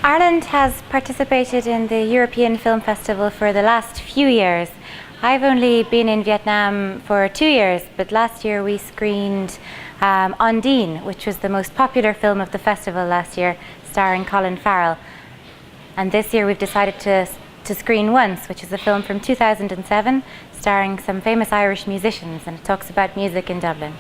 Ireland has participated in the European Film Festival for the last few years. I've only been in Vietnam for 2 years, but last year we screened Undine, which was the most popular film of the festival last year, starring Colin Farrell. And this year we've decided to screen Once, which is a film from 2007, starring some famous Irish musicians, and it talks about music in Dublin.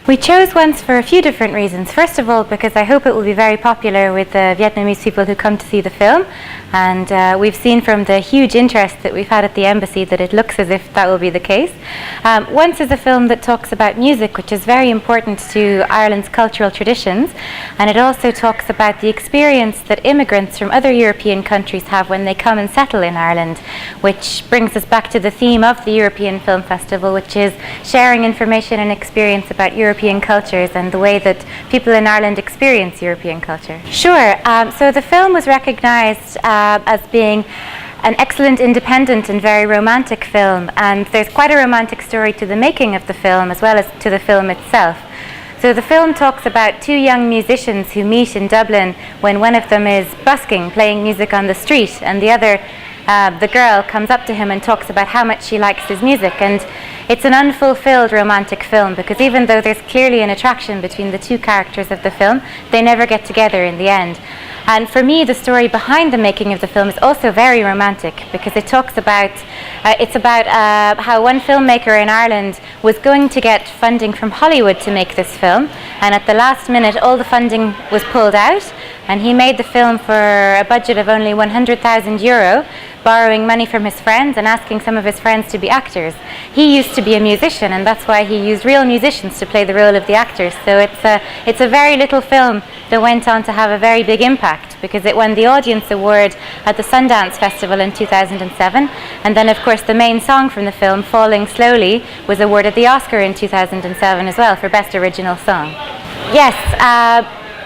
We chose Once for a few different reasons. First of all, because I hope it will be very popular with the Vietnamese people who come to see the film, and we've seen from the huge interest that we've had at the embassy that it looks as if that will be the case. Once is a film that talks about music, which is very important to Ireland's cultural traditions, and it also talks about the experience that immigrants from other European countries have when they come and settle in Ireland, which brings us back to the theme of the European Film Festival, which is sharing information and experience about European cultures and the way that people in Ireland experience European culture. Sure, so the film was recognised as being an excellent, independent and very romantic film, and there's quite a romantic story to the making of the film as well as to the film itself. So the film talks about two young musicians who meet in Dublin when one of them is busking, playing music on the street, and the other, the girl, comes up to him and talks about how much she likes his music. And it's an unfulfilled romantic film, because even though there's clearly an attraction between the two characters of the film, they never get together in the end. And for me, the story behind the making of the film is also very romantic, because it talks about, how one filmmaker in Ireland was going to get funding from Hollywood to make this film, and at the last minute all the funding was pulled out, and he made the film for a budget of only €100,000, borrowing money from his friends and asking some of his friends to be actors. He used to be a musician, and that's why he used real musicians to play the role of the actors. So it's a very little film that went on to have a very big impact, because it won the Audience Award at the Sundance Festival in 2007, and then of course the main song from the film, Falling Slowly, was awarded the Oscar in 2007 as well for Best Original Song. Yes,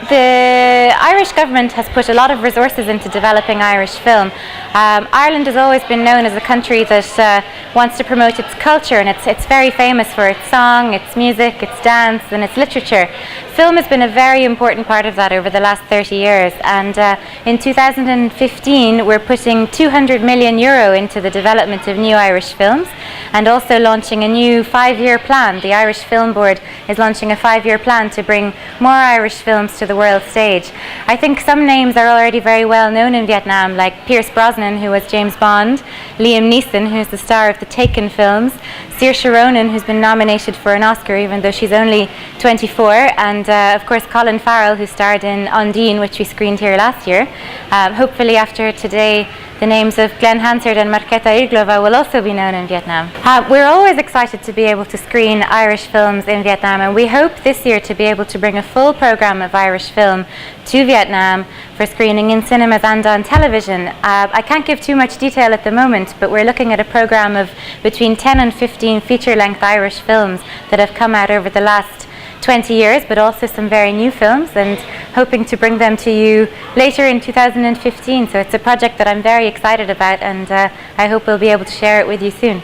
the Irish government has put a lot of resources into developing Irish film. Ireland has always been known as a country that wants to promote its culture, and it's very famous for its song, its music, its dance and its literature. Film has been a very important part of that over the last 30 years, and in 2015 we're putting €200 million into the development of new Irish films, and also launching a new 5-year plan. The Irish Film Board is launching a 5-year plan to bring more Irish films to the world stage. I think some names are already very well known in Vietnam, like Pierce Brosnan, who was James Bond, Liam Neeson, who's the star of the Taken films, Saoirse Ronan, who's been nominated for an Oscar even though she's only 24, and of course Colin Farrell, who starred in Undine, which we screened here last year. Hopefully after today the names of Glenn Hansard and Markéta Irglová will also be known in Vietnam. We're always excited to be able to screen Irish films in Vietnam, and we hope this year to be able to bring a full programme of Irish film to Vietnam for screening in cinemas and on television. I can't give too much detail at the moment, but we're looking at a programme of between 10 and 15 feature-length Irish films that have come out over the last 20 years, but also some very new films, and hoping to bring them to you later in 2015. So it's a project that I'm very excited about, and I hope we'll be able to share it with you soon.